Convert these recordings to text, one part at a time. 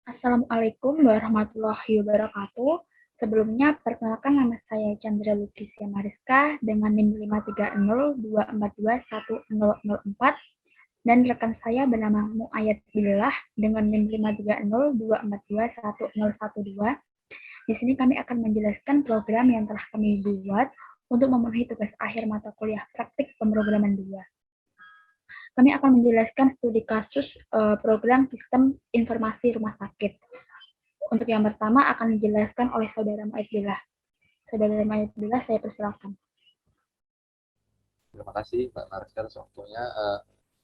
Assalamualaikum warahmatullahi wabarakatuh. Sebelumnya, perkenalkan nama saya Chandra Lutisia Mariska dengan NIM 53024210004 dan rekan saya bernama Muayyad Billah dengan NIM 53024211012. Di sini kami akan menjelaskan program yang telah kami buat untuk memenuhi tugas akhir mata kuliah praktik pemrograman 2. Kami akan menjelaskan studi kasus program sistem informasi rumah sakit. Untuk yang pertama akan dijelaskan oleh Saudara Maidillah. Saudara Maidillah, saya persilakan. Terima kasih Mbak Mariska atas waktunya.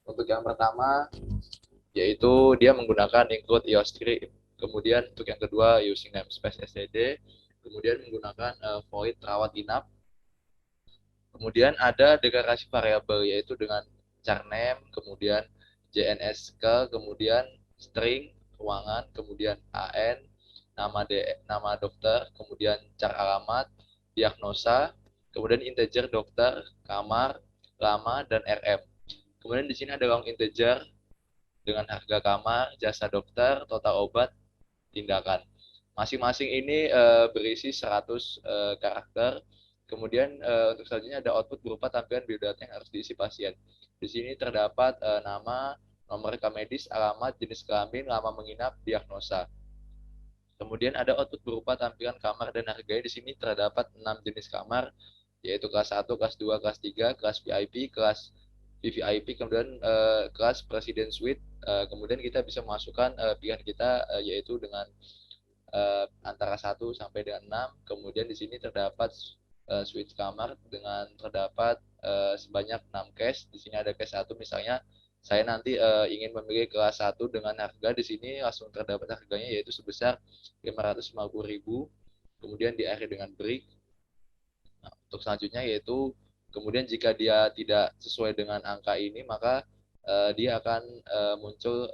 Untuk yang pertama, yaitu dia menggunakan include iOS3. Kemudian untuk yang kedua, using namespace std. Kemudian menggunakan void rawat inap. Kemudian ada deklarasi variabel yaitu dengan char name, kemudian JNSK, kemudian string ruangan, kemudian AN, nama dokter, kemudian char alamat, diagnosa, kemudian integer dokter, kamar, lama, dan RM. Kemudian di sini ada long integer dengan harga kamar, jasa dokter, total obat, tindakan. Masing-masing ini berisi 100 karakter. Kemudian untuk selanjutnya ada output berupa tampilan biodata yang harus diisi pasien. Di sini terdapat nama, nomor rekam medis, alamat, jenis kelamin, lama menginap, diagnosa. Kemudian ada output berupa tampilan kamar dan harganya. Di sini terdapat 6 jenis kamar, yaitu kelas 1, kelas 2, kelas 3, kelas VIP, kelas VVIP, kemudian kelas Presiden Suite. Kemudian kita bisa memasukkan pilihan kita yaitu dengan antara 1 sampai dengan 6. Kemudian di sini terdapat suite kamar dengan terdapat sebanyak 6 case. Di sini ada case 1 misalnya saya nanti ingin memilih kelas 1 dengan harga, di sini langsung terdapat harganya yaitu sebesar 550.000. Kemudian diakhiri dengan break. Nah, untuk selanjutnya yaitu kemudian jika dia tidak sesuai dengan angka ini maka dia akan muncul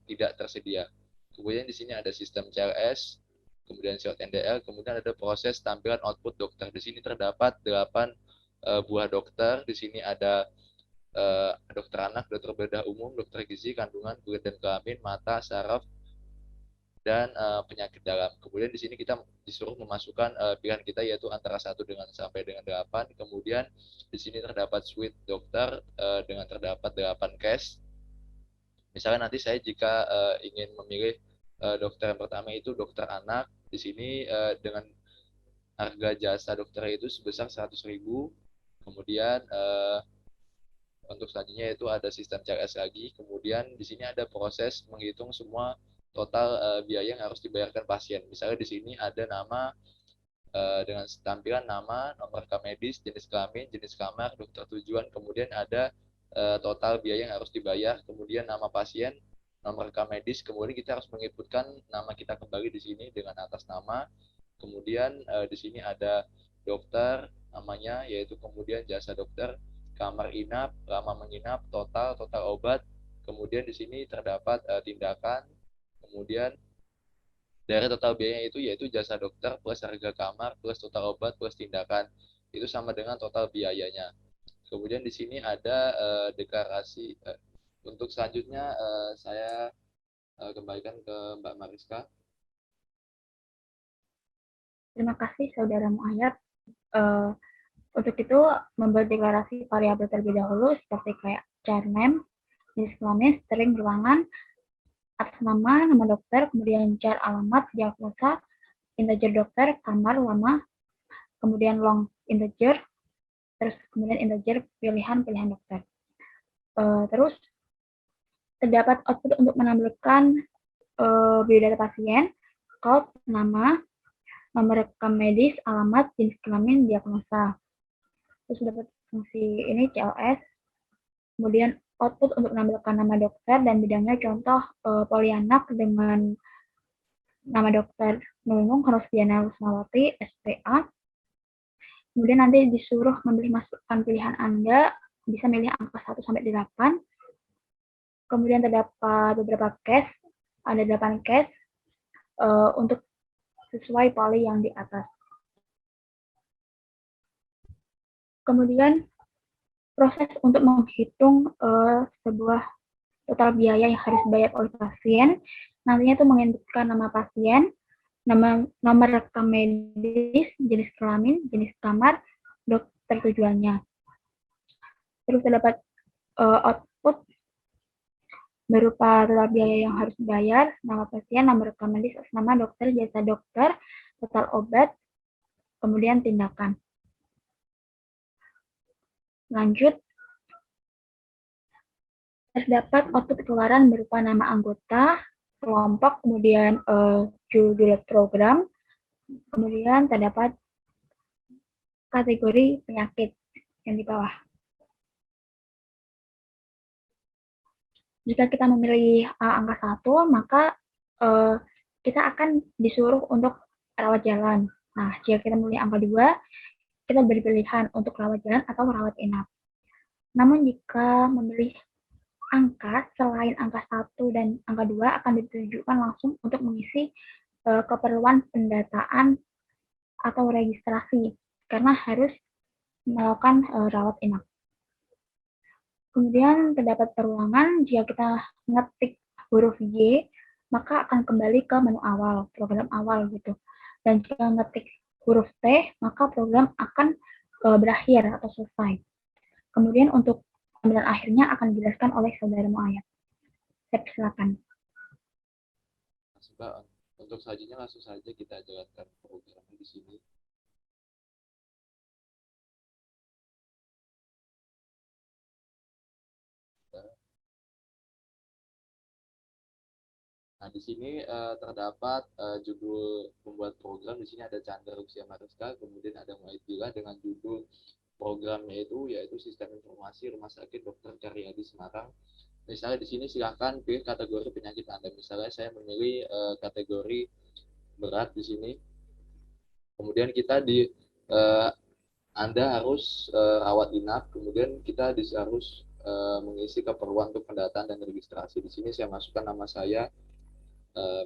tidak tersedia. Kemudian di sini ada sistem CLS, kemudian short NDL, kemudian ada proses tampilan output dokter. Di sini terdapat 8 buah dokter. Di sini ada dokter anak, dokter bedah umum, dokter gizi, kandungan, kulit dan kelamin, mata, saraf, dan penyakit dalam. Kemudian di sini kita disuruh memasukkan pilihan kita yaitu antara 1 sampai dengan 8. Kemudian di sini terdapat suite dokter dengan terdapat 8 case. Misalnya nanti saya jika ingin memilih dokter yang pertama itu dokter anak, di sini dengan harga jasa dokter itu sebesar 100.000. Kemudian untuk selanjutnya itu ada sistem CRS lagi. Kemudian di sini ada proses menghitung semua total biaya yang harus dibayarkan pasien. Misalnya di sini ada nama dengan tampilan nama, nomor rekam medis, jenis kelamin, jenis kamar, dokter tujuan, kemudian ada total biaya yang harus dibayar, kemudian nama pasien, nomor rekam medis, kemudian kita harus menginputkan nama kita kembali di sini dengan atas nama, kemudian di sini ada dokter namanya yaitu kemudian jasa dokter, kamar inap, lama menginap, total obat, kemudian di sini terdapat tindakan, kemudian dari total biayanya itu yaitu jasa dokter plus harga kamar plus total obat plus tindakan itu sama dengan total biayanya. Kemudian di sini ada deklarasi. Untuk selanjutnya saya kembalikan ke Mbak Mariska. Terima kasih Saudara Muayyad. Untuk itu membuat deklarasi variabel terlebih dahulu seperti kayak char name, jenis kelamin, string ruangan, atas nama, nama dokter, kemudian char alamat, diagnosa, integer dokter, kamar, lama, kemudian long integer, terus kemudian integer pilihan dokter. Terus terdapat output untuk menampilkan biodata pasien, code, nama, nomor rekam medis, alamat, jenis kelamin, diagnosa. Terus dapat fungsi ini CLS. Kemudian output untuk menampilkan nama dokter dan bidangnya, contoh Polianak dengan nama dokter Nunung Harusdiana Lusmawati, SPA. Kemudian nanti disuruh memilih masukkan pilihan Anda, bisa milih angka 1 sampai 8. Kemudian terdapat beberapa case, ada 8 case untuk sesuai poli yang di atas. Kemudian proses untuk menghitung sebuah total biaya yang harus dibayar oleh pasien Nantinya itu menginputkan nama pasien, nomor rekam medis, jenis kelamin, jenis kamar, dokter tujuannya. Terus terdapat output berupa total biaya yang harus dibayar, nama pasien, nama rekam medis, nama dokter, jasa dokter, total obat, kemudian tindakan. Lanjut, terdapat output keluaran berupa nama anggota, kelompok, kemudian judul program, kemudian terdapat kategori penyakit yang di bawah. Jika kita memilih angka 1, maka kita akan disuruh untuk rawat jalan. Nah, jika kita memilih angka 2, kita beri pilihan untuk rawat jalan atau rawat inap. Namun jika memilih angka selain angka 1 dan angka 2 akan ditujukan langsung untuk mengisi keperluan pendataan atau registrasi karena harus melakukan rawat inap. Kemudian terdapat perulangan, jika kita ngetik huruf Y, maka akan kembali ke menu awal, program awal gitu. Dan jika ngetik huruf T, maka program akan berakhir atau selesai. Kemudian untuk tampilan akhirnya akan dijelaskan oleh saudara Muayat. Silakan. Untuk selanjutnya langsung saja kita jalankan programnya di sini. Nah, di sini terdapat judul pembuat program. Di sini ada Chandra Rusia Mariska, kemudian ada Maidila dengan judul programnya yaitu Sistem Informasi Rumah Sakit Dr. Karyadi Semarang. Misalnya di sini silahkan pilih kategori penyakit Anda. Misalnya saya memilih kategori berat di sini. Kemudian kita Anda harus rawat inap. Kemudian kita harus mengisi keperluan untuk pendataan dan registrasi. Di sini saya masukkan nama saya.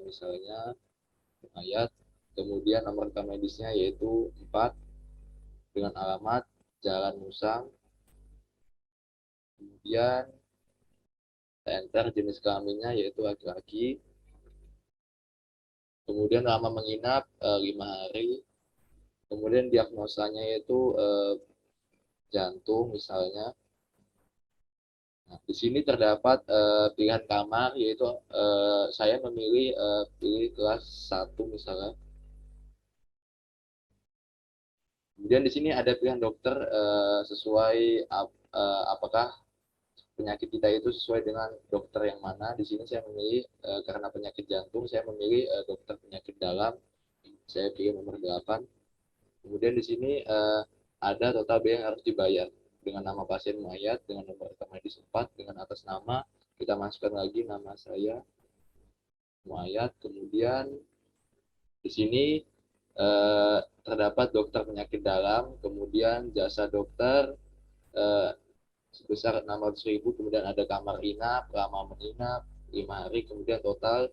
Misalnya ayat, kemudian nomor rekam medisnya yaitu 4 dengan alamat Jalan Musang, kemudian enter jenis kelaminnya yaitu laki-laki, kemudian lama menginap 5 hari, kemudian diagnosanya yaitu jantung misalnya. Nah, di sini terdapat pilihan kamar yaitu saya memilih pilih kelas 1 misalnya. Kemudian di sini ada pilihan dokter sesuai apakah penyakit kita itu sesuai dengan dokter yang mana. Di sini saya memilih karena penyakit jantung, saya memilih dokter penyakit dalam. Saya pilih nomor 8. Kemudian di sini ada total biaya yang harus dibayar dengan nama pasien Muayat, dengan nomor rekam medis 4, dengan atas nama kita masukkan lagi nama saya Muayat. Kemudian di sini terdapat dokter penyakit dalam, kemudian jasa dokter sebesar 600.000, kemudian ada kamar inap, lama menginap 5 hari, kemudian total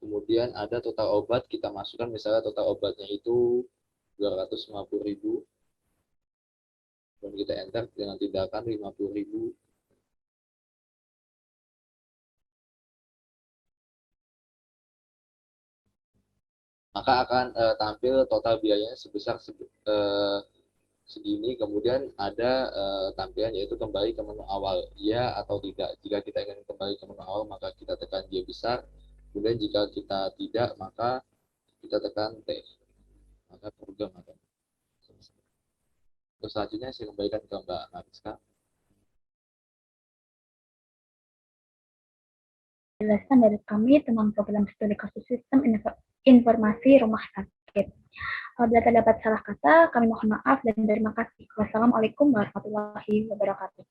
kemudian ada total obat, kita masukkan misalnya total obatnya itu 250.000, dan kita enter dengan tindakan 50.000. Maka akan tampil total biayanya sebesar segini. Kemudian ada tampilan yaitu kembali ke menu awal, ya atau tidak. Jika kita ingin kembali ke menu awal maka kita tekan J besar, kemudian jika kita tidak maka kita tekan T, maka program akan selesai. Terus selanjutnya saya kembalikan ke Mbak Mariska. Penjelasan dari kami tentang program studi kasus sistem informasi rumah sakit. Apabila terdapat salah kata, kami mohon maaf dan terima kasih. Wassalamualaikum warahmatullahi wabarakatuh.